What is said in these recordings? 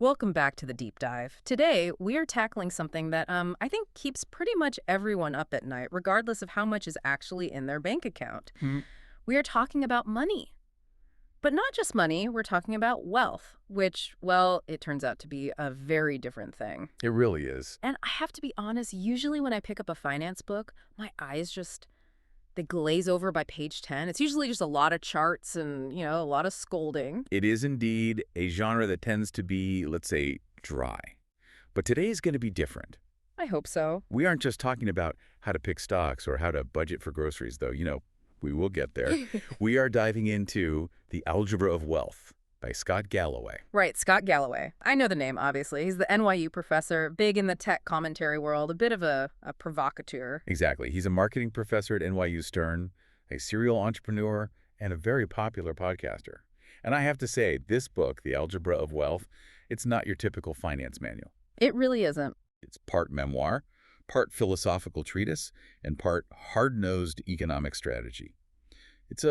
Welcome back to the deep dive. Today, we are tackling something that I think keeps pretty much everyone up at night, regardless of how much is actually in their bank account. Hmm. We are talking about money. But not just money, we're talking about wealth, which, well, it turns out to be a very different thing. It really is. And I have to be honest, usually when I pick up a finance book, my eyes just, they glaze over by page 10. It's usually just a lot of charts and, a lot of scolding. It is indeed a genre that tends to be, let's say, dry. But today is going to be different. I hope so. We aren't just talking about how to pick stocks or how to budget for groceries, though. We will get there. We are diving into The Algebra of Wealth by Scott Galloway. Right, Scott Galloway. I know the name, obviously. He's the NYU professor, big in the tech commentary world, a bit of a provocateur. Exactly. He's a marketing professor at NYU Stern, a serial entrepreneur, and a very popular podcaster. And I have to say, this book, The Algebra of Wealth, it's not your typical finance manual. It really isn't. It's part memoir, part philosophical treatise, and part hard-nosed economic strategy. It's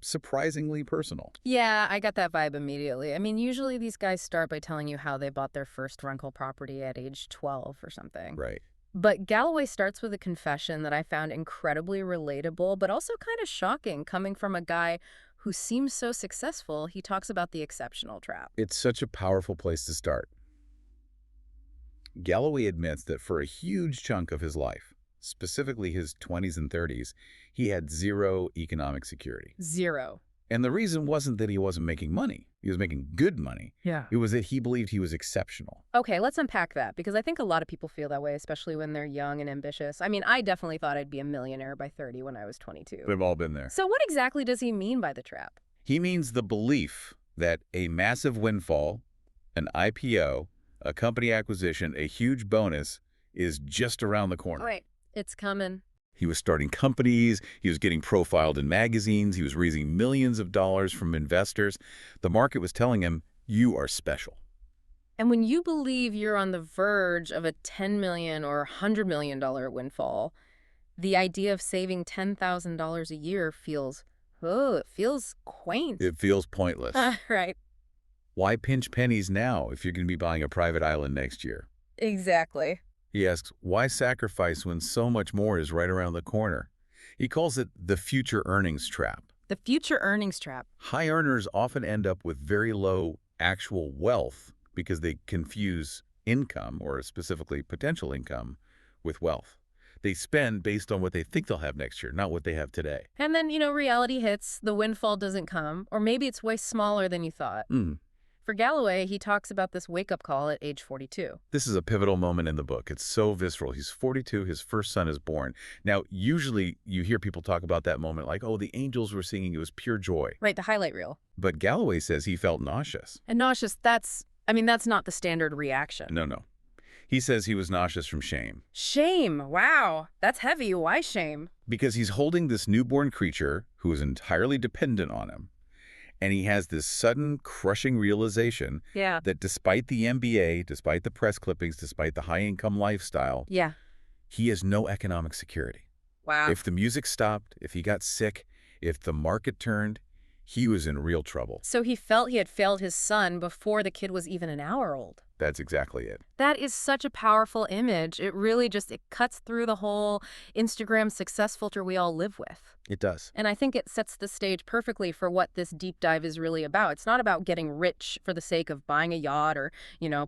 surprisingly personal. Yeah, I got that vibe immediately. I mean, usually these guys start by telling you how they bought their first rental property at age 12 or something. Right. But Galloway starts with a confession that I found incredibly relatable, but also kind of shocking coming from a guy who seems so successful. He talks about the exceptional trap. It's such a powerful place to start. Galloway admits that for a huge chunk of his life, specifically his 20s and 30s, he had zero economic security. Zero. And the reason wasn't that he wasn't making money. He was making good money. Yeah. It was that he believed he was exceptional. Okay, let's unpack that, because I think a lot of people feel that way, especially when they're young and ambitious. I mean, I definitely thought I'd be a millionaire by 30 when I was 22. We've all been there. So what exactly does he mean by the trap? He means the belief that a massive windfall, an IPO, a company acquisition, a huge bonus is just around the corner. Right. It's coming. He was starting companies, he was getting profiled in magazines, he was raising millions of dollars from investors. The market was telling him, you are special. And when you believe you're on the verge of a $10 million or $100 million windfall, the idea of saving $10,000 a year feels, it feels quaint. It feels pointless. Right. Why pinch pennies now if you're going to be buying a private island next year? Exactly. He asks, why sacrifice when so much more is right around the corner? He calls it the future earnings trap. The future earnings trap. High earners often end up with very low actual wealth because they confuse income, or specifically potential income, with wealth. They spend based on what they think they'll have next year, not what they have today. And then, reality hits, the windfall doesn't come, or maybe it's way smaller than you thought. For Galloway, he talks about this wake-up call at age 42. This is a pivotal moment in the book. It's so visceral. He's 42. His first son is born. Now, usually you hear people talk about that moment like, oh, the angels were singing. It was pure joy. Right, the highlight reel. But Galloway says he felt nauseous. And nauseous, that's not the standard reaction. No. He says he was nauseous from shame. Shame. Wow. That's heavy. Why shame? Because he's holding this newborn creature who is entirely dependent on him. And he has this sudden, crushing realization that despite the MBA, despite the press clippings, despite the high-income lifestyle, he has no economic security. Wow. If the music stopped, if he got sick, if the market turned, he was in real trouble. So he felt he had failed his son before the kid was even an hour old. That's exactly it. That is such a powerful image. It really it cuts through the whole Instagram success filter we all live with. It does. And I think it sets the stage perfectly for what this deep dive is really about. It's not about getting rich for the sake of buying a yacht or,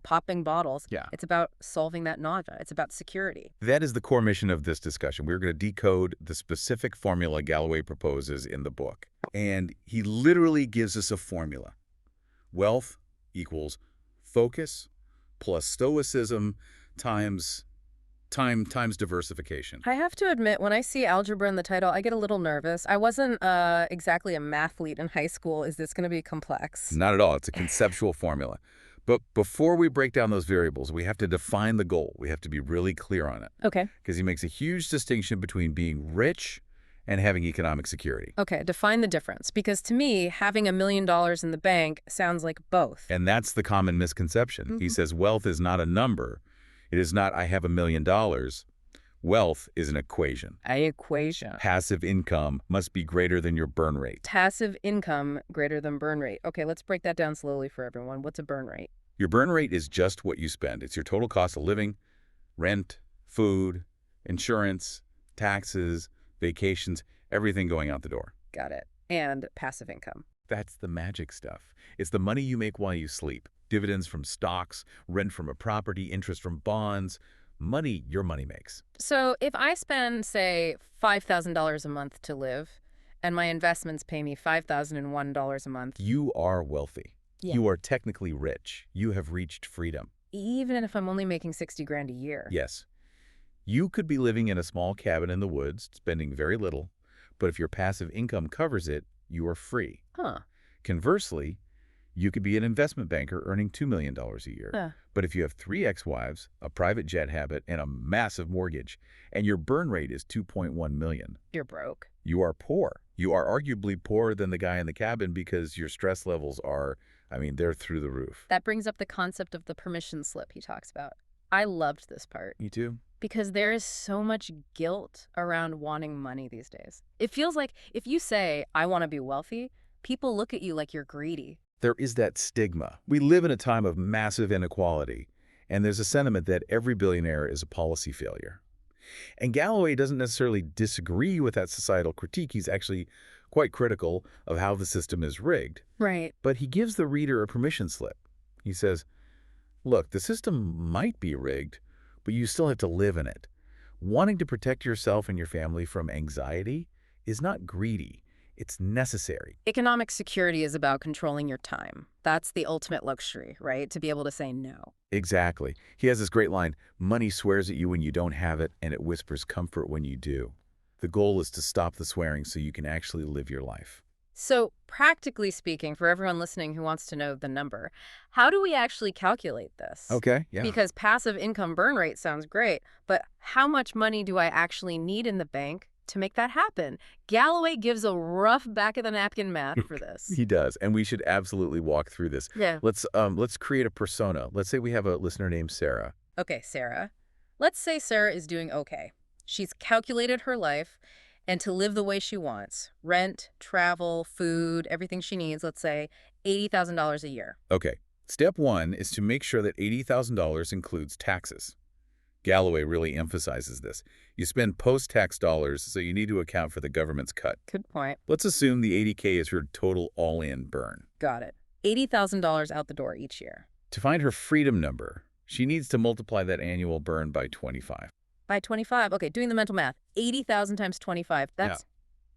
popping bottles. Yeah. It's about solving that nausea. It's about security. That is the core mission of this discussion. We're going to decode the specific formula Galloway proposes in the book. And he literally gives us a formula. Wealth equals focus plus stoicism times diversification. I have to admit, when I see algebra in the title, I get a little nervous. I wasn't exactly a mathlete in high school. Is this going to be complex? Not at all. It's a conceptual formula. But before we break down those variables, we have to define the goal. We have to be really clear on it. Okay. Because he makes a huge distinction between being rich and having economic security. Okay, define the difference. Because to me, having $1 million in the bank sounds like both. And that's the common misconception. He says wealth is not a number. It is not, I have $1 million. Wealth is an equation. An equation. Passive income must be greater than your burn rate. Passive income greater than burn rate. Okay, let's break that down slowly for everyone. What's a burn rate? Your burn rate is just what you spend. It's your total cost of living, rent, food, insurance, taxes, vacations, everything going out the door. Got it. And passive income. That's the magic stuff. It's the money you make while you sleep. Dividends from stocks, rent from a property, interest from bonds, money your money makes. So if I spend, say, $5,000 a month to live, and my investments pay me $5,001 a month. You are wealthy. Yeah. You are technically rich. You have reached freedom. Even if I'm only making 60 grand a year. Yes. You could be living in a small cabin in the woods, spending very little, but if your passive income covers it, you are free. Huh. Conversely, you could be an investment banker earning $2 million a year. But if you have 3 ex-wives, a private jet habit, and a massive mortgage, and your burn rate is $2.1 million, you're broke. You are poor. You are arguably poorer than the guy in the cabin because your stress levels are, they're through the roof. That brings up the concept of the permission slip he talks about. I loved this part. Me too. Because there is so much guilt around wanting money these days. It feels like if you say, I want to be wealthy, people look at you like you're greedy. There is that stigma. We live in a time of massive inequality, and there's a sentiment that every billionaire is a policy failure. And Galloway doesn't necessarily disagree with that societal critique. He's actually quite critical of how the system is rigged. Right. But he gives the reader a permission slip. He says, look, the system might be rigged, but you still have to live in it. Wanting to protect yourself and your family from anxiety is not greedy. It's necessary. Economic security is about controlling your time. That's the ultimate luxury, right? To be able to say no. Exactly. He has this great line, money swears at you when you don't have it, and it whispers comfort when you do. The goal is to stop the swearing so you can actually live your life. So, practically speaking, for everyone listening who wants to know the number, how do we actually calculate this? Okay, yeah. Because passive income burn rate sounds great, but how much money do I actually need in the bank to make that happen? Galloway gives a rough back-of-the-napkin math for this. He does, and we should absolutely walk through this. Yeah. Let's create a persona. Let's say we have a listener named Sarah. Okay, Sarah. Let's say Sarah is doing okay. She's calculated her life, and to live the way she wants, rent, travel, food, everything she needs, let's say $80,000 a year. Okay. Step 1 is to make sure that $80,000 includes taxes. Galloway really emphasizes this. You spend post-tax dollars, so you need to account for the government's cut. Good point. Let's assume the $80K is her total all-in burn. Got it. $80,000 out the door each year. To find her freedom number, she needs to multiply that annual burn by 25. By 25. Okay, doing the mental math. 80,000 times 25. That's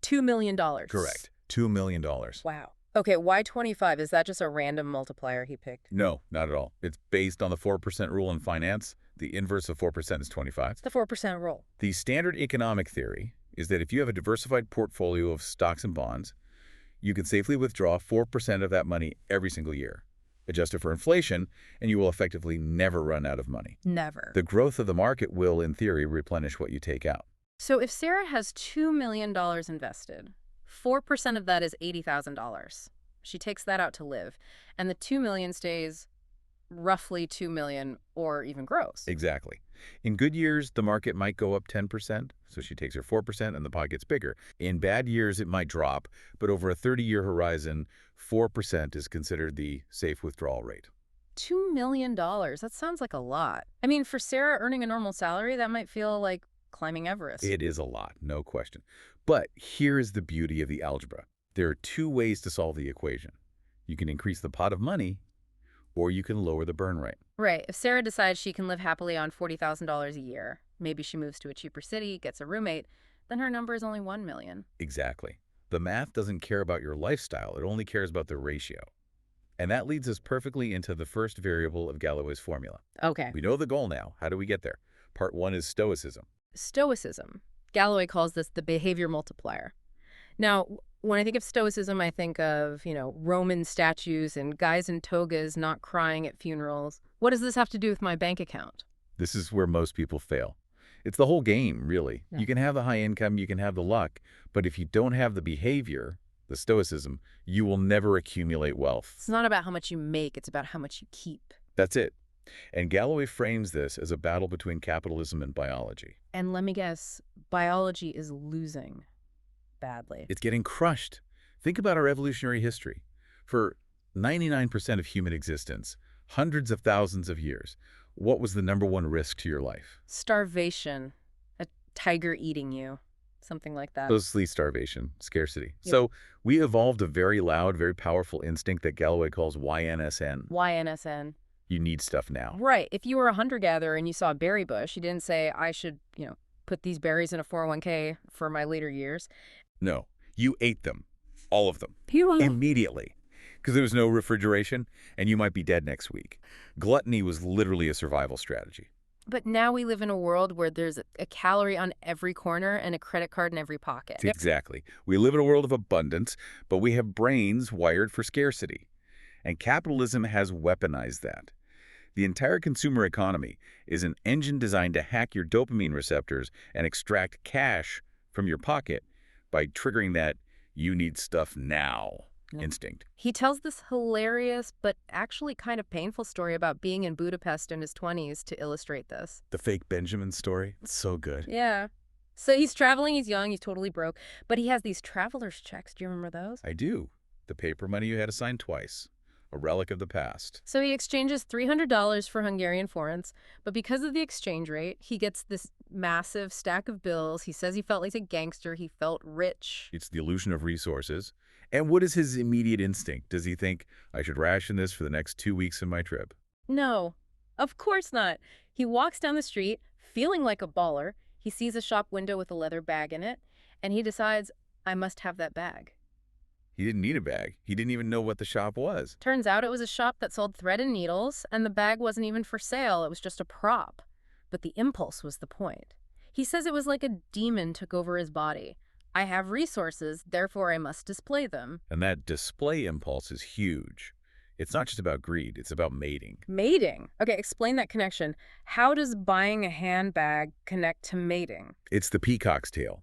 $2 million. Correct. $2 million. Wow. Okay, why 25? Is that just a random multiplier he picked? No, not at all. It's based on the 4% rule in finance. The inverse of 4% is 25. The 4% rule. The standard economic theory is that if you have a diversified portfolio of stocks and bonds, you can safely withdraw 4% of that money every single year. Adjust it for inflation, and you will effectively never run out of money. Never. The growth of the market will, in theory, replenish what you take out. So if Sarah has $2 million invested, 4% of that is $80,000. She takes that out to live, and the $2 million stays roughly $2 million or even grows. Exactly. In good years, the market might go up 10%, so she takes her 4% and the pot gets bigger. In bad years, it might drop, but over a 30-year horizon, 4% is considered the safe withdrawal rate. $2 million. That sounds like a lot. I mean, for Sarah earning a normal salary, that might feel like climbing Everest. It is a lot, no question. But here is the beauty of the algebra. There are 2 ways to solve the equation. You can increase the pot of money, or you can lower the burn rate. Right. If Sarah decides she can live happily on $40,000 a year, maybe she moves to a cheaper city, gets a roommate, then her number is only $1 million. Exactly. The math doesn't care about your lifestyle. It only cares about the ratio. And that leads us perfectly into the first variable of Galloway's formula. Okay. We know the goal now. How do we get there? Part 1 is stoicism. Stoicism. Galloway calls this the behavior multiplier. Now, when I think of stoicism, I think of, Roman statues and guys in togas not crying at funerals. What does this have to do with my bank account? This is where most people fail. It's the whole game, really. Yeah. You can have the high income, you can have the luck, but if you don't have the behavior, the stoicism, you will never accumulate wealth. It's not about how much you make, it's about how much you keep. That's it. And Galloway frames this as a battle between capitalism and biology. And let me guess, biology is losing badly. It's getting crushed. Think about our evolutionary history. For 99% of human existence, Hundreds of thousands of years. What was the number one risk to your life? Starvation. A tiger eating you. Something like that. Mostly starvation, scarcity. Yep. So we evolved a very loud, very powerful instinct that Galloway calls YNSN. YNSN. You need stuff now. Right. If you were a hunter-gatherer and you saw a berry bush, you didn't say, I should, put these berries in a 401k for my later years. No, you ate them. All of them. Phew. Immediately. Because there was no refrigeration, and you might be dead next week. Gluttony was literally a survival strategy. But now we live in a world where there's a calorie on every corner and a credit card in every pocket. Exactly. We live in a world of abundance, but we have brains wired for scarcity. And capitalism has weaponized that. The entire consumer economy is an engine designed to hack your dopamine receptors and extract cash from your pocket by triggering that you need stuff now instinct. He tells this hilarious but actually kind of painful story about being in Budapest in his 20s to illustrate this. The fake Benjamin story. It's so good. Yeah. So he's traveling, he's young, he's totally broke, but he has these traveler's checks. Do you remember those? I do. The paper money you had to sign twice. A relic of the past. So he exchanges $300 for Hungarian forints, but because of the exchange rate, he gets this massive stack of bills. He says he felt like a gangster. He felt rich. It's the illusion of resources. And what is his immediate instinct? Does he think, I should ration this for the next 2 weeks of my trip? No, of course not. He walks down the street, feeling like a baller. He sees a shop window with a leather bag in it, and he decides, I must have that bag. He didn't need a bag. He didn't even know what the shop was. Turns out it was a shop that sold thread and needles, and the bag wasn't even for sale. It was just a prop. But the impulse was the point. He says it was like a demon took over his body. I have resources, therefore I must display them. And that display impulse is huge. It's not just about greed. It's about mating. Mating? Okay, explain that connection. How does buying a handbag connect to mating? It's the peacock's tail.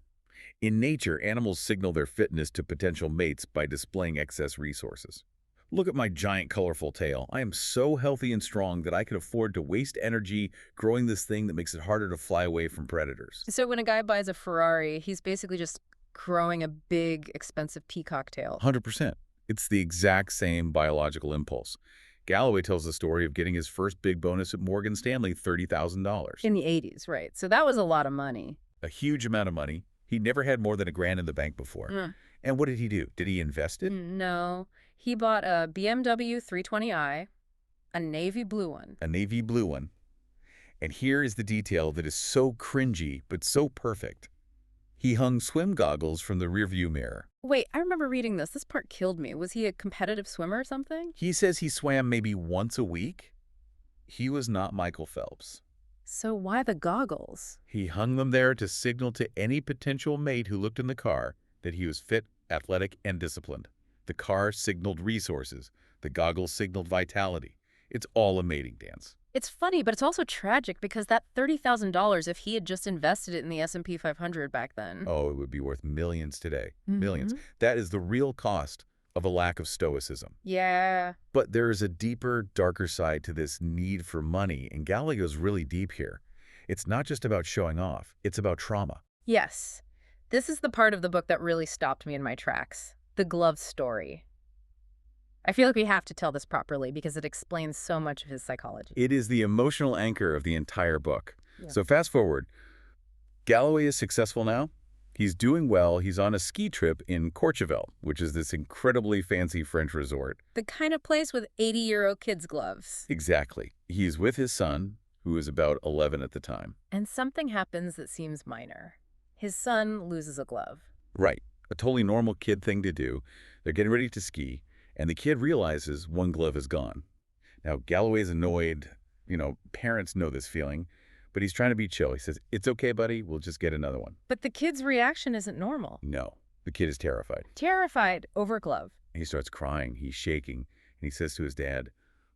In nature, animals signal their fitness to potential mates by displaying excess resources. Look at my giant, colorful tail. I am so healthy and strong that I can afford to waste energy growing this thing that makes it harder to fly away from predators. So when a guy buys a Ferrari, he's basically just growing a big, expensive peacock tail. 100%. It's the exact same biological impulse. Galloway tells the story of getting his first big bonus at Morgan Stanley, $30,000. In the 80s, right. So that was a lot of money. A huge amount of money. He never had more than $1,000 in the bank before. And what did he do? Did he invest it? No. He bought a BMW 320i, a navy blue one. A navy blue one. And here is the detail that is so cringy, but so perfect. He hung swim goggles from the rearview mirror. Wait, I remember reading this. This part killed me. Was he a competitive swimmer or something? He says he swam maybe once a week. He was not Michael Phelps. So why the goggles? He hung them there to signal to any potential mate who looked in the car that he was fit, athletic, and disciplined. The car signaled resources. The goggles signaled vitality. It's all a mating dance. It's funny, but it's also tragic because that $30,000, if he had just invested it in the S&P 500 back then. Oh, it would be worth millions today. Millions. That is the real cost of a lack of stoicism. Yeah. But there is a deeper, darker side to this need for money, and Galloway goes really deep here. It's not just about showing off. It's about trauma. Yes. This is the part of the book that really stopped me in my tracks. The glove story. I feel like we have to tell this properly because it explains so much of his psychology. It is the emotional anchor of the entire book. Yeah. So fast forward. Galloway is successful now. He's doing well. He's on a ski trip in Courchevel, which is this incredibly fancy French resort. The kind of place with 80-euro kids' gloves. Exactly. He's with his son, who is about 11 at the time. And something happens that seems minor. His son loses a glove. Right. A totally normal kid thing to do. They're getting ready to ski, and the kid realizes one glove is gone. Now, Galloway's annoyed. Parents know this feeling. But he's trying to be chill. He says, it's okay, buddy. We'll just get another one. But the kid's reaction isn't normal. No. The kid is terrified. Terrified over glove. He starts crying. He's shaking. And he says to his dad,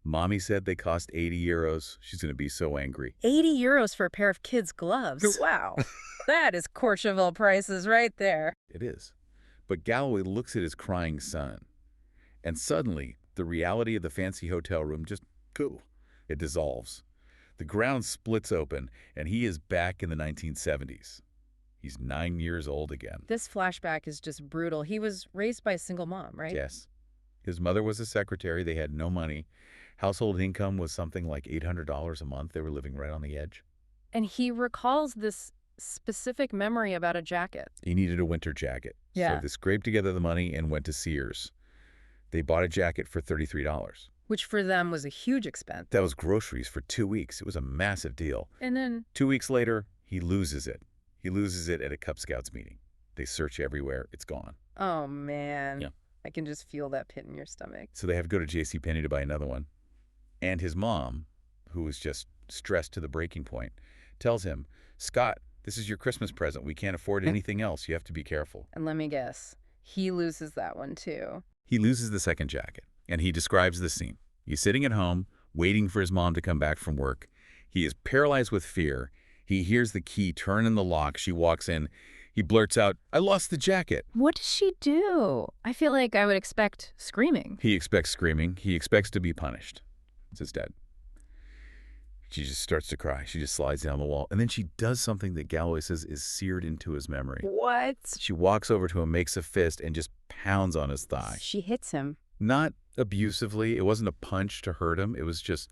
Mommy said they cost 80 euros. She's going to be so angry. 80 euros for a pair of kids' gloves? Wow. That is Courchevel prices right there. It is. But Galloway looks at his crying son. And suddenly, the reality of the fancy hotel room just, it dissolves. The ground splits open, and he is back in the 1970s. He's 9 years old again. This flashback is just brutal. He was raised by a single mom, right? Yes. His mother was a secretary. They had no money. Household income was something like $800 a month. They were living right on the edge. And he recalls this specific memory about a jacket. He needed a winter jacket. So they scraped together the money and went to Sears. They bought a jacket for $33. Which for them was a huge expense. That was groceries for 2 weeks. It was a massive deal. And then 2 weeks later, he loses it. He loses it at a Cub Scouts meeting. They search everywhere. It's gone. oh, man. Yeah. I can just feel that pit in your stomach. So they have to go to JCPenney to buy another one. And his mom, who was just stressed to the breaking point, tells him, Scott, this is your Christmas present. We can't afford anything else. You have to be careful. And let me guess, he loses that one too. He loses the second jacket, and he describes the scene. He's sitting at home, waiting for his mom to come back from work. He is paralyzed with fear. He hears the key turn in the lock. She walks in. He blurts out, I lost the jacket. What does she do? I feel like I would expect screaming. He expects screaming. He expects to be punished. It's his dad. She just starts to cry. She just slides down the wall. And then she does something that Galloway says is seared into his memory. What? She walks over to him, makes a fist, and just pounds on his thigh. She hits him. Not abusively. It wasn't a punch to hurt him. It was just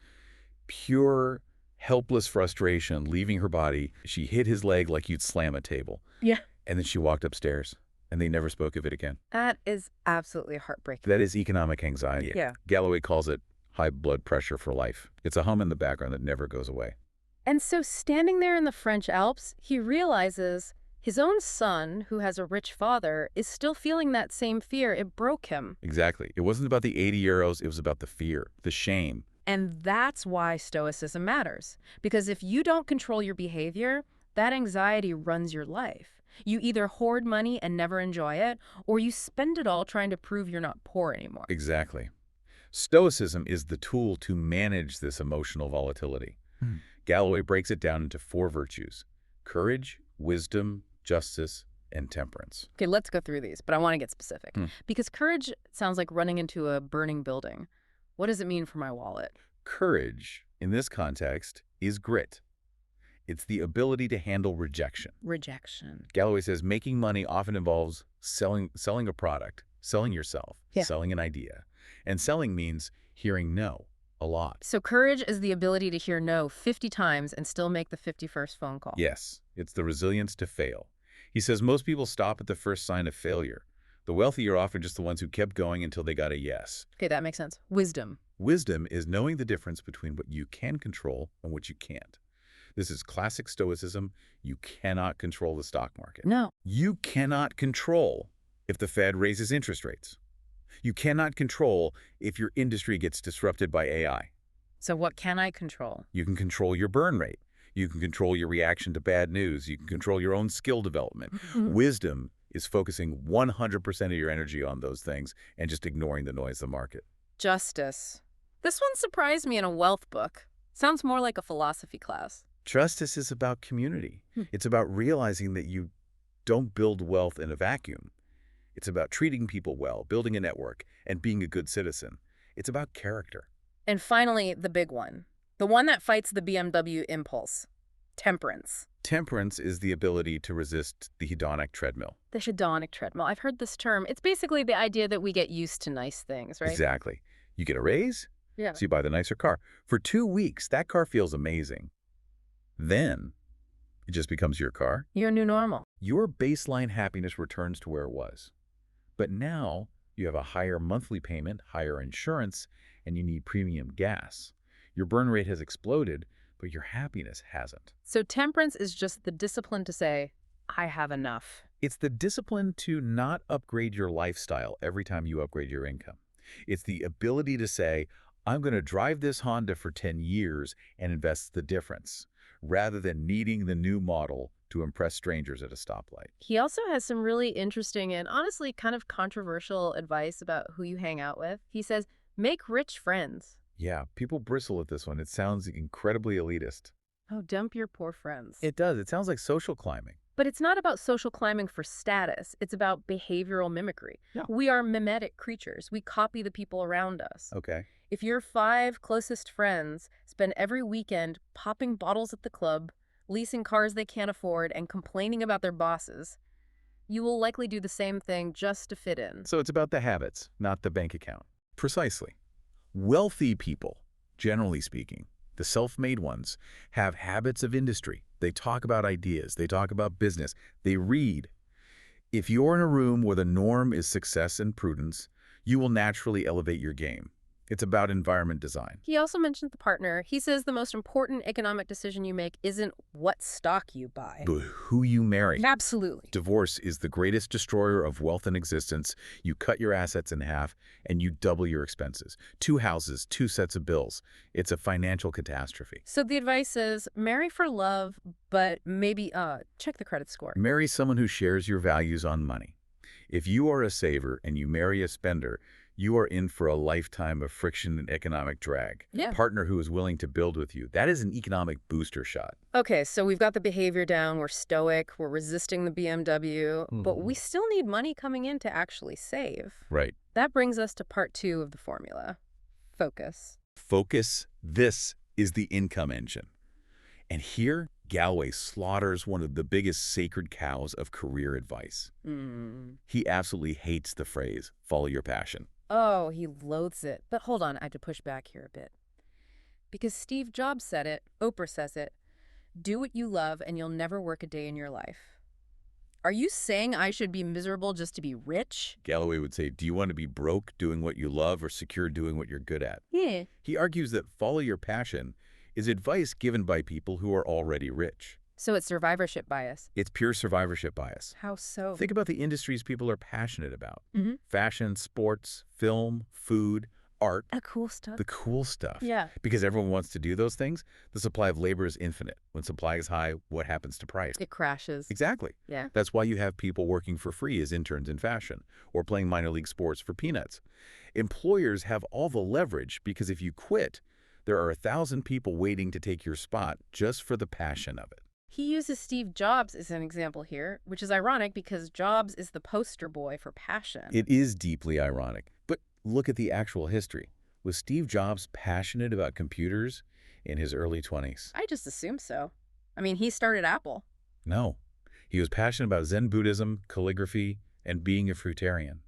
pure, helpless frustration leaving her body. She hit his leg like you'd slam a table. Yeah. And then she walked upstairs, and they never spoke of it again. That is absolutely heartbreaking. That is economic anxiety. Yeah. Galloway calls it high blood pressure for life. It's a hum in the background that never goes away. And so standing there in the French Alps, he realizes his own son, who has a rich father, is still feeling that same fear. It broke him. Exactly. It wasn't about the 80 euros. It was about the fear, the shame. And that's why Stoicism matters. Because if you don't control your behavior, that anxiety runs your life. You either hoard money and never enjoy it, or you spend it all trying to prove you're not poor anymore. Exactly. Stoicism is the tool to manage this emotional volatility. Galloway breaks it down into 4 virtues: courage, wisdom, justice, and temperance. Okay, let's go through these, but I want to get specific. Because courage sounds like running into a burning building. What does it mean for my wallet? Courage, in this context, is grit. It's the ability to handle rejection. Rejection. Galloway says making money often involves selling a product, selling yourself, selling an idea. And selling means hearing no a lot. So courage is the ability to hear no 50 times and still make the 51st phone call. Yes, it's the resilience to fail. He says most people stop at the first sign of failure. The wealthy are often just the ones who kept going until they got a yes. Okay, that makes sense. Wisdom. Wisdom is knowing the difference between what you can control and what you can't. This is classic Stoicism. You cannot control the stock market. No. You cannot control if the Fed raises interest rates. You cannot control if your industry gets disrupted by AI. So what can I control? You can control your burn rate. You can control your reaction to bad news. You can control your own skill development. Wisdom is focusing 100% of your energy on those things and just ignoring the noise of the market. Justice. This one surprised me in a wealth book. Sounds more like a philosophy class. Justice is about community. It's about realizing that you don't build wealth in a vacuum. It's about treating people well, building a network, and being a good citizen. It's about character. And finally, the big one. The one that fights the BMW impulse. Temperance. Temperance is the ability to resist the hedonic treadmill. The hedonic treadmill. I've heard this term. It's basically the idea that we get used to nice things, right? Exactly. You get a raise, Yeah. so you buy the nicer car. For 2 weeks, that car feels amazing. Then, it just becomes your car. Your new normal. Your baseline happiness returns to where it was. But now, you have a higher monthly payment, higher insurance, and you need premium gas. Your burn rate has exploded, but your happiness hasn't. So temperance is just the discipline to say, I have enough. It's the discipline to not upgrade your lifestyle every time you upgrade your income. It's the ability to say, I'm going to drive this Honda for 10 years and invest the difference, rather than needing the new model to impress strangers at a stoplight. He also has some really interesting and honestly kind of controversial advice about who you hang out with. He says, make rich friends. Yeah, people bristle at this one. It sounds incredibly elitist. Oh, dump your poor friends. It does. It sounds like social climbing. But it's not about social climbing for status. It's about behavioral mimicry. Yeah. We are mimetic creatures. We copy the people around us. Okay. If your 5 closest friends spend every weekend popping bottles at the club, leasing cars they can't afford, and complaining about their bosses, you will likely do the same thing just to fit in. So it's about the habits, not the bank account. Precisely. Wealthy people generally speaking. The self-made ones have habits of industry. They talk about ideas. They talk about business. They read. If you're in a room where the norm is success and prudence, you will naturally elevate your game. It's about environment design. He also mentioned the partner. He says the most important economic decision you make isn't what stock you buy. But who you marry. Absolutely. Divorce is the greatest destroyer of wealth in existence. You cut your assets in half, and you double your expenses. 2 houses, 2 sets of bills. It's a financial catastrophe. So the advice is marry for love, but maybe check the credit score. Marry someone who shares your values on money. If you are a saver and you marry a spender, you are in for a lifetime of friction and economic drag. Yeah. A partner who is willing to build with you, that is an economic booster shot. Okay, so we've got the behavior down. We're stoic. We're resisting the BMW. But we still need money coming in to actually save. Right. That brings us to part 2 of the formula. Focus. Focus. This is the income engine. And here, Galloway slaughters one of the biggest sacred cows of career advice. He absolutely hates the phrase, follow your passion. Oh, he loathes it. But hold on, I have to push back here a bit. Because Steve Jobs said it, Oprah says it, do what you love and you'll never work a day in your life. Are you saying I should be miserable just to be rich? Galloway would say, do you want to be broke doing what you love or secure doing what you're good at? Yeah. He argues that follow your passion is advice given by people who are already rich. So it's survivorship bias. It's pure survivorship bias. How so? Think about the industries people are passionate about. Fashion, sports, film, food, art. The cool stuff. The cool stuff. Yeah. Because everyone wants to do those things, the supply of labor is infinite. When supply is high, what happens to price? It crashes. Exactly. Yeah. That's why you have people working for free as interns in fashion or playing minor league sports for peanuts. Employers have all the leverage because if you quit, there are 1,000 people waiting to take your spot just for the passion of it. He uses Steve Jobs as an example here, which is ironic because Jobs is the poster boy for passion. It is deeply ironic. But look at the actual history. Was Steve Jobs passionate about computers in his early 20s? I just assume so. I mean, he started Apple. No. He was passionate about Zen Buddhism, calligraphy, and being a fruitarian.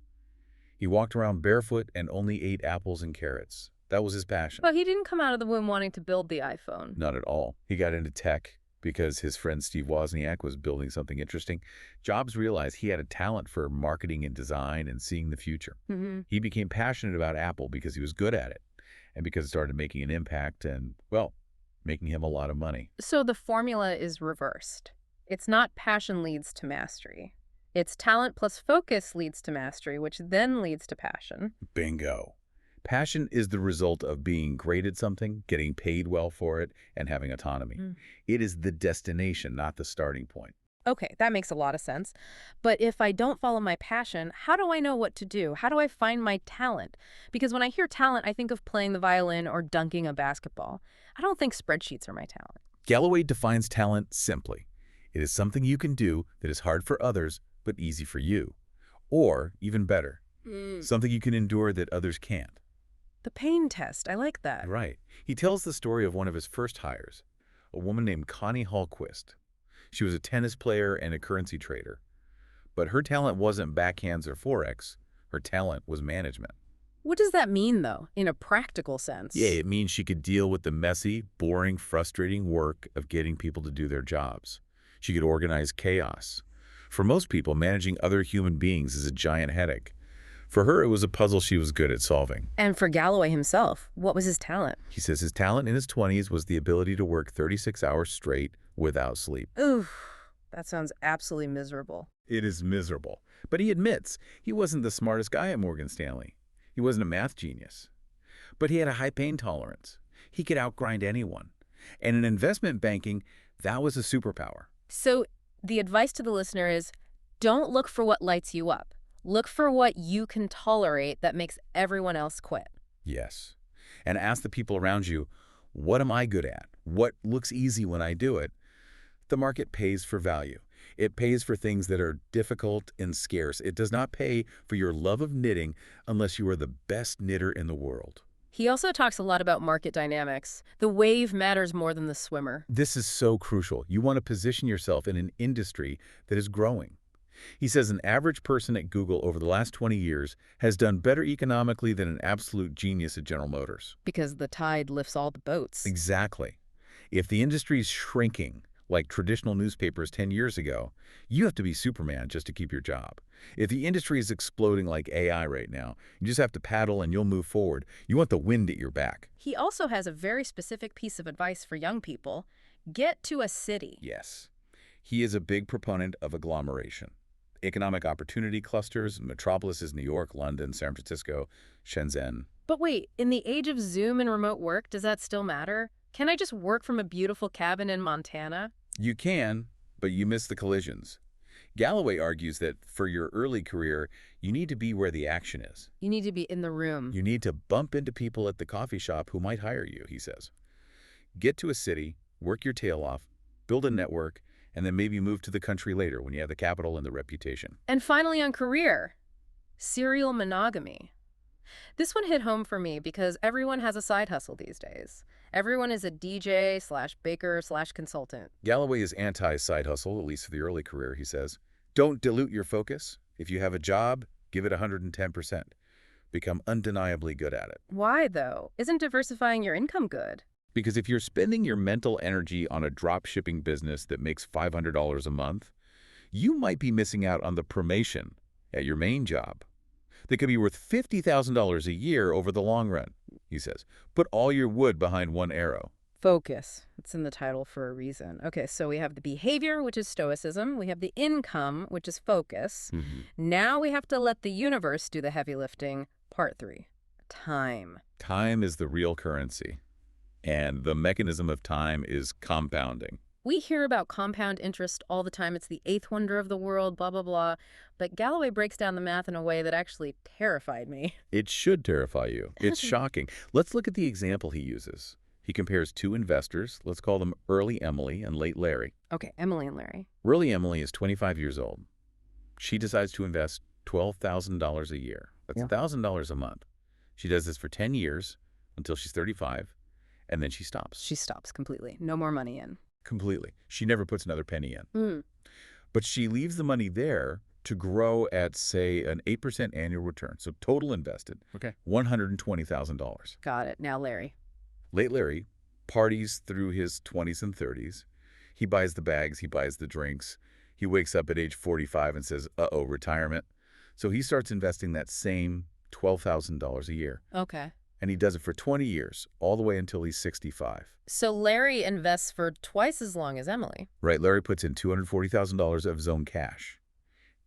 He walked around barefoot and only ate apples and carrots. That was his passion. But he didn't come out of the womb wanting to build the iPhone. Not at all. He got into tech because his friend Steve Wozniak was building something interesting. Jobs realized he had a talent for marketing and design and seeing the future. He became passionate about Apple because he was good at it and because it started making an impact and, well, making him a lot of money. So the formula is reversed. It's not passion leads to mastery. It's talent plus focus leads to mastery, which then leads to passion. Bingo. Passion is the result of being great at something, getting paid well for it, and having autonomy. It is the destination, not the starting point. Okay, that makes a lot of sense. But if I don't follow my passion, how do I know what to do? How do I find my talent? Because when I hear talent, I think of playing the violin or dunking a basketball. I don't think spreadsheets are my talent. Galloway defines talent simply. It is something you can do that is hard for others, but easy for you. Or, even better, something you can endure that others can't. The pain test. I like that. Right. He tells the story of one of his first hires, a woman named Connie Hallquist. She was a tennis player and a currency trader. But her talent wasn't backhands or Forex. Her talent was management. What does that mean, though, in a practical sense? Yeah, it means she could deal with the messy, boring, frustrating work of getting people to do their jobs. She could organize chaos. For most people, managing other human beings is a giant headache. For her, it was a puzzle she was good at solving. And for Galloway himself, what was his talent? He says his talent in his 20s was the ability to work 36 hours straight without sleep. Oof, that sounds absolutely miserable. It is miserable. But he admits he wasn't the smartest guy at Morgan Stanley. He wasn't a math genius. But he had a high pain tolerance. He could outgrind anyone. And in investment banking, that was a superpower. So the advice to the listener is, don't look for what lights you up. Look for what you can tolerate that makes everyone else quit. Yes. And ask the people around you, what am I good at? What looks easy when I do it? The market pays for value. It pays for things that are difficult and scarce. It does not pay for your love of knitting unless you are the best knitter in the world. He also talks a lot about market dynamics. The wave matters more than the swimmer. This is so crucial. You want to position yourself in an industry that is growing. He says an average person at Google over the last 20 years has done better economically than an absolute genius at General Motors. Because the tide lifts all the boats. Exactly. If the industry's shrinking, like traditional newspapers 10 years ago, you have to be Superman just to keep your job. If the industry is exploding like AI right now, you just have to paddle and you'll move forward. You want the wind at your back. He also has a very specific piece of advice for young people. Get to a city. Yes. He is a big proponent of agglomeration. Economic opportunity clusters, metropolises New York, London, San Francisco, Shenzhen. But wait, in the age of Zoom and remote work, does that still matter? Can I just work from a beautiful cabin in Montana? You can, but you miss the collisions. Galloway argues that for your early career, you need to be where the action is. You need to be in the room. You need to bump into people at the coffee shop who might hire you, he says. Get to a city, work your tail off, build a network, and then maybe move to the country later when you have the capital and the reputation. And finally on career, serial monogamy. This one hit home for me because everyone has a side hustle these days. Everyone is a DJ slash baker slash consultant. Galloway is anti-side hustle, at least for the early career, he says. Don't dilute your focus. If you have a job, give it 110%. Become undeniably good at it. Why, though? Isn't diversifying your income good? Because if you're spending your mental energy on a drop shipping business that makes $500 a month, you might be missing out on the promotion at your main job that could be worth $50,000 a year over the long run, he says. Put all your wood behind one arrow. Focus. It's in the title for a reason. Okay, so we have the behavior, which is stoicism. We have the income, which is focus. Now we have to let the universe do the heavy lifting. Part 3. Time. Time is the real currency. And the mechanism of time is compounding. We hear about compound interest all the time. It's the eighth wonder of the world, blah, blah, blah. But Galloway breaks down the math in a way that actually terrified me. It should terrify you. It's shocking. Let's look at the example he uses. He compares two investors. Let's call them Early Emily and Late Larry. Okay, Emily and Larry. Early Emily is 25 years old. She decides to invest $12,000 a year. That's $1,000 a month. She does this for 10 years until she's 35, and then she stops. She stops completely. No more money in. Completely. She never puts another penny in. But she leaves the money there to grow at, say, an 8% annual return. So total invested, $120,000. Got it. Now Larry. Late Larry parties through his 20s and 30s. He buys the bags. He buys the drinks. He wakes up at age 45 and says, uh-oh, retirement. So he starts investing that same $12,000 a year. Okay. And he does it for 20 years, all the way until he's 65. So Larry invests for twice as long as Emily. Right. Larry puts in $240,000 of his own cash.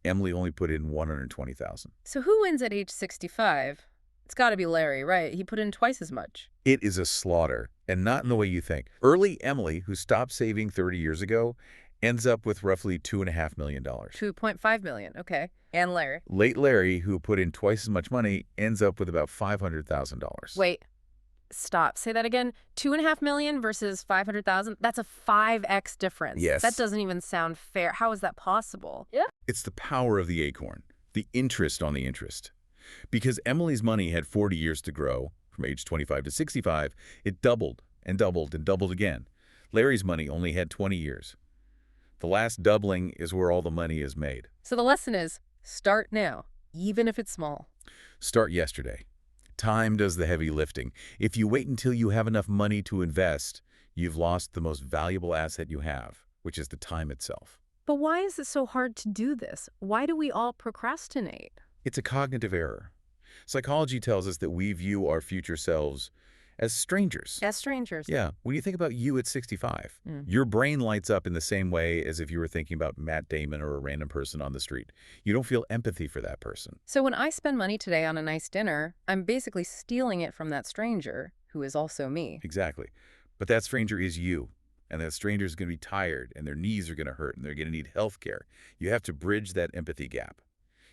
Emily only put in $120,000. So who wins at age 65? It's got to be Larry, right? He put in twice as much. It is a slaughter, and not in the way you think. Early Emily, who stopped saving 30 years ago, ends up with roughly $2.5 million. $2.5 million, okay. And Larry? Late Larry, who put in twice as much money, ends up with about $500,000. Wait, stop. Say that again. $2.5 million versus $500,000? That's a 5x difference. Yes. That doesn't even sound fair. How is that possible? Yeah. It's the power of the acorn, the interest on the interest. Because Emily's money had 40 years to grow, from age 25 to 65, it doubled and doubled and doubled again. Larry's money only had 20 years. The last doubling is where all the money is made. So the lesson is, start now, even if it's small. Start yesterday. Time does the heavy lifting. If you wait until you have enough money to invest, you've lost the most valuable asset you have, which is the time itself. But why is it so hard to do this? Why do we all procrastinate? It's a cognitive error. Psychology tells us that we view our future selves as strangers. As strangers. Yeah. When you think about you at 65, your brain lights up in the same way as if you were thinking about Matt Damon or a random person on the street. You don't feel empathy for that person. So when I spend money today on a nice dinner, I'm basically stealing it from that stranger, who is also me. Exactly. But that stranger is you. And that stranger is going to be tired, and their knees are going to hurt, and they're going to need health care. You have to bridge that empathy gap.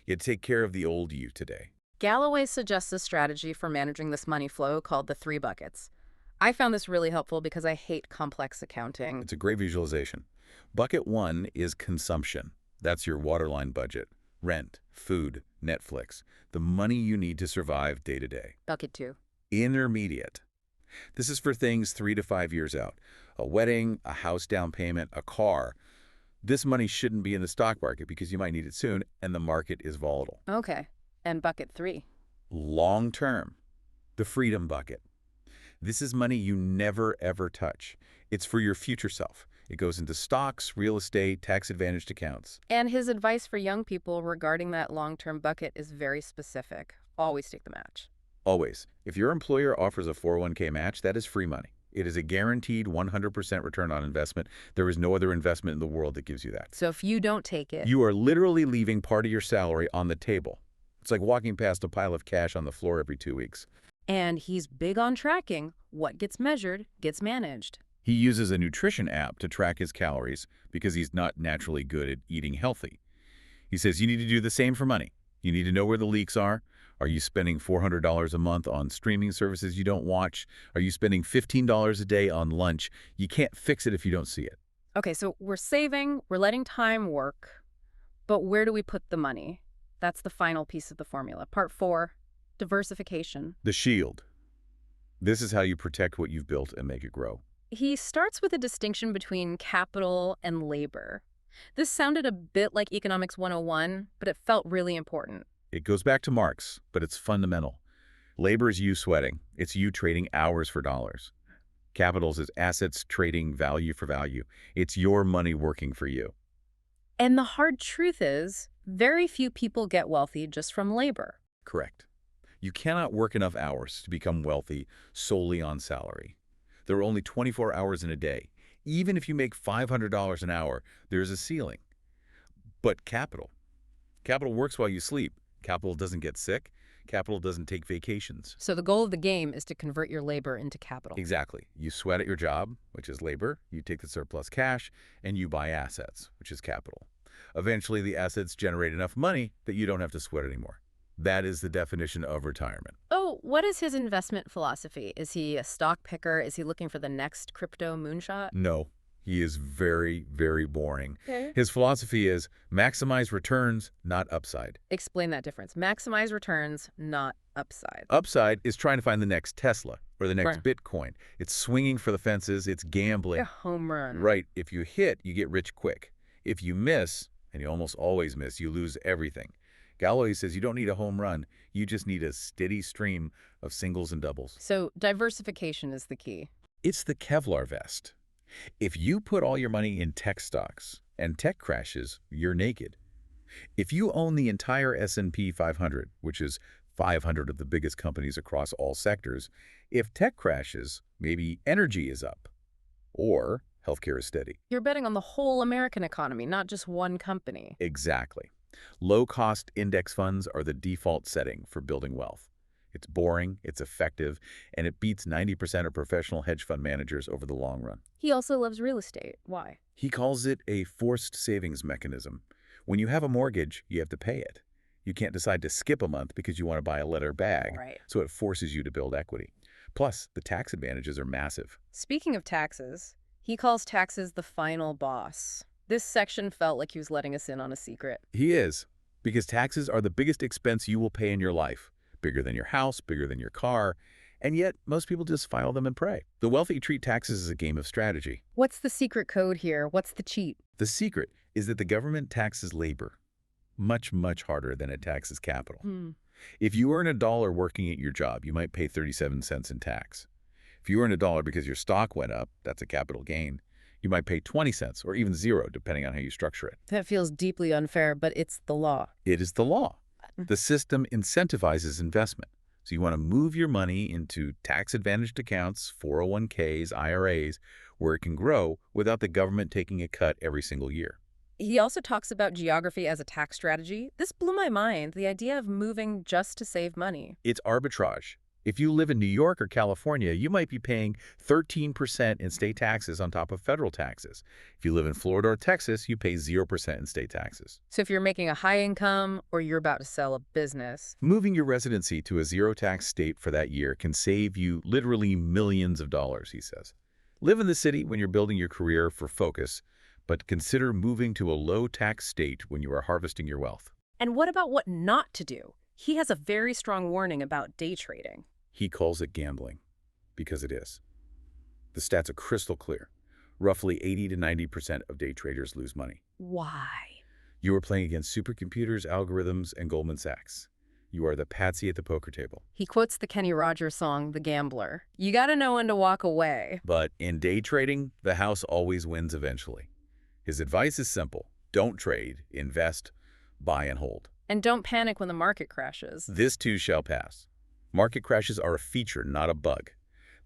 You have to take care of the old you today. Galloway suggests a strategy for managing this money flow called the 3 buckets. I found this really helpful because I hate complex accounting. It's a great visualization. Bucket 1 is consumption. That's your waterline budget. Rent, food, Netflix. The money you need to survive day to day. Bucket 2. Intermediate. This is for things 3 to 5 years out. A wedding, a house down payment, a car. This money shouldn't be in the stock market because you might need it soon, and the market is volatile. Okay. And bucket 3. Long term, the freedom bucket. This is money you never, ever touch. It's for your future self. It goes into stocks, real estate, tax-advantaged accounts. And his advice for young people regarding that long-term bucket is very specific. Always take the match. Always. If your employer offers a 401k match, that is free money. It is a guaranteed 100% return on investment. There is no other investment in the world that gives you that. So if you don't take it... You are literally leaving part of your salary on the table. It's like walking past a pile of cash on the floor every 2 weeks. And he's big on tracking. What gets measured gets managed. He uses a nutrition app to track his calories because he's not naturally good at eating healthy. He says you need to do the same for money. You need to know where the leaks are. Are you spending $400 a month on streaming services you don't watch? Are you spending $15 a day on lunch? You can't fix it if you don't see it. Okay, so we're saving, we're letting time work, but where do we put the money? That's the final piece of the formula. Part 4, diversification. The shield. This is how you protect what you've built and make it grow. He starts with a distinction between capital and labor. This sounded a bit like Economics 101, but it felt really important. It goes back to Marx, but it's fundamental. Labor is you sweating. It's you trading hours for dollars. Capitals is assets trading value for value. It's your money working for you. And the hard truth is, very few people get wealthy just from labor. Correct. You cannot work enough hours to become wealthy solely on salary. There are only 24 hours in a day. Even if you make $500 an hour, there's a ceiling. But capital works while you sleep. Capital doesn't get sick. Capital doesn't take vacations. So the goal of the game is to convert your labor into capital. Exactly. You sweat at your job, which is labor. You take the surplus cash, and you buy assets, which is capital. Eventually, the assets generate enough money that you don't have to sweat anymore. That is the definition of retirement. Oh, what is his investment philosophy? Is he a stock picker? Is he looking for the next crypto moonshot? No, he is very, very boring. Okay. His philosophy is maximize returns, not upside. Explain that difference. Maximize returns, not upside. Upside is trying to find the next Tesla or the next Right. Bitcoin. It's swinging for the fences. It's gambling. A home run. Right. If you hit, you get rich quick. If you miss, and you almost always miss, you lose everything. Galloway says you don't need a home run. You just need a steady stream of singles and doubles. So diversification is the key. It's the Kevlar vest. If you put all your money in tech stocks and tech crashes, you're naked. If you own the entire S&P 500, which is 500 of the biggest companies across all sectors, if tech crashes, maybe energy is up or healthcare is steady. You're betting on the whole American economy, not just one company. Exactly. Low-cost index funds are the default setting for building wealth. It's boring, it's effective, and it beats 90% of professional hedge fund managers over the long run. He also loves real estate. Why? He calls it a forced savings mechanism. When you have a mortgage, you have to pay it. You can't decide to skip a month because you want to buy a leather bag, Right. so it forces you to build equity. Plus, the tax advantages are massive. Speaking of taxes, he calls taxes the final boss. This section felt like he was letting us in on a secret. He is, because taxes are the biggest expense you will pay in your life. Bigger than your house, bigger than your car, and yet most people just file them and pray. The wealthy treat taxes as a game of strategy. What's the secret code here? What's the cheat? The secret is that the government taxes labor much, much harder than it taxes capital. If you earn $1 working at your job, you might pay 37 cents in tax. If you earn $1 because your stock went up, that's a capital gain. You might pay 20 cents or even 0, depending on how you structure it. That feels deeply unfair, but it's the law. It is the law. The system incentivizes investment. So you want to move your money into tax-advantaged accounts, 401ks, IRAs, where it can grow without the government taking a cut every single year. He also talks about geography as a tax strategy. This blew my mind, the idea of moving just to save money. It's arbitrage. If you live in New York or California, you might be paying 13% in state taxes on top of federal taxes. If you live in Florida or Texas, you pay 0% in state taxes. So if you're making a high income or you're about to sell a business, Moving your residency to a zero-tax state for that year can save you literally millions of dollars, he says. Live in the city when you're building your career for focus, but consider moving to a low-tax state when you are harvesting your wealth. And what about what not to do? He has a very strong warning about day trading. He calls it gambling, because it is. The stats are crystal clear. Roughly 80 to 90% of day traders lose money. Why? You are playing against supercomputers, algorithms, and Goldman Sachs. You are the patsy at the poker table. He quotes the Kenny Rogers song, The Gambler. You gotta know when to walk away. But in day trading, the house always wins eventually. His advice is simple. Don't trade, invest, buy and hold. And don't panic when the market crashes. This too shall pass. Market crashes are a feature, not a bug.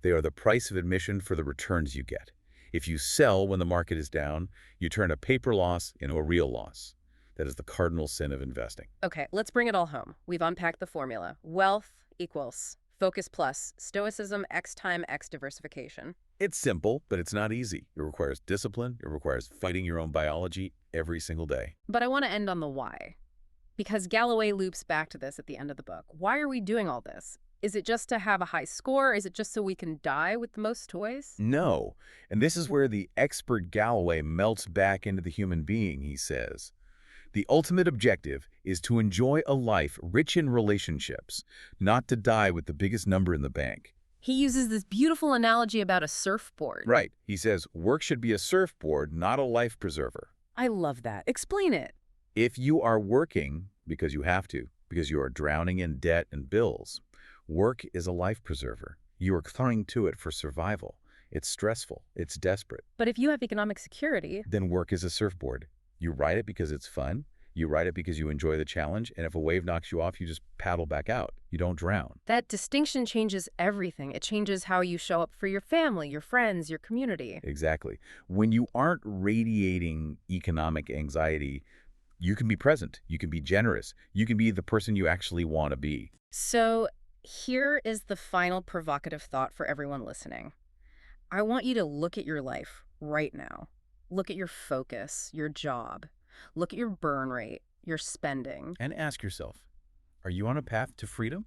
They are the price of admission for the returns you get. If you sell when the market is down, you turn a paper loss into a real loss. That is the cardinal sin of investing. Okay, let's bring it all home. We've unpacked the formula. Wealth equals focus plus stoicism x time x diversification. It's simple, but it's not easy. It requires discipline. It requires fighting your own biology every single day. But I want to end on the why. Because Galloway loops back to this at the end of the book. Why are we doing all this? Is it just to have a high score? Is it just so we can die with the most toys? No. And this is where the expert Galloway melts back into the human being, he says. The ultimate objective is to enjoy a life rich in relationships, not to die with the biggest number in the bank. He uses this beautiful analogy about a surfboard. Right. He says work should be a surfboard, not a life preserver. I love that. Explain it. If you are working because you have to, because you are drowning in debt and bills, work is a life preserver. You are clinging to it for survival. It's stressful. It's desperate. But if you have economic security, Then work is a surfboard. You ride it because it's fun. You ride it because you enjoy the challenge. And if a wave knocks you off, you just paddle back out. You don't drown. that distinction changes everything. It changes how you show up for your family, your friends, your community. Exactly. When you aren't radiating economic anxiety, you can be present. You can be generous. You can be the person you actually want to be. So here is the final provocative thought for everyone listening. I want you to look at your life right now. Look at your focus, your job. Look at your burn rate, your spending. And ask yourself, are you on a path to freedom?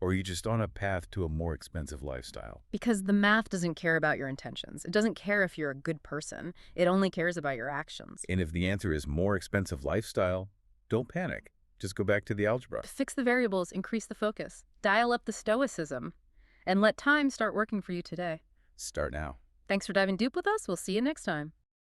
Or are you just on a path to a more expensive lifestyle? Because the math doesn't care about your intentions. It doesn't care if you're a good person. It only cares about your actions. And if the answer is more expensive lifestyle, don't panic. Just go back to the algebra. Fix the variables, increase the focus, dial up the stoicism, and let time start working for you today. Start now. Thanks for diving deep with us. We'll see you next time.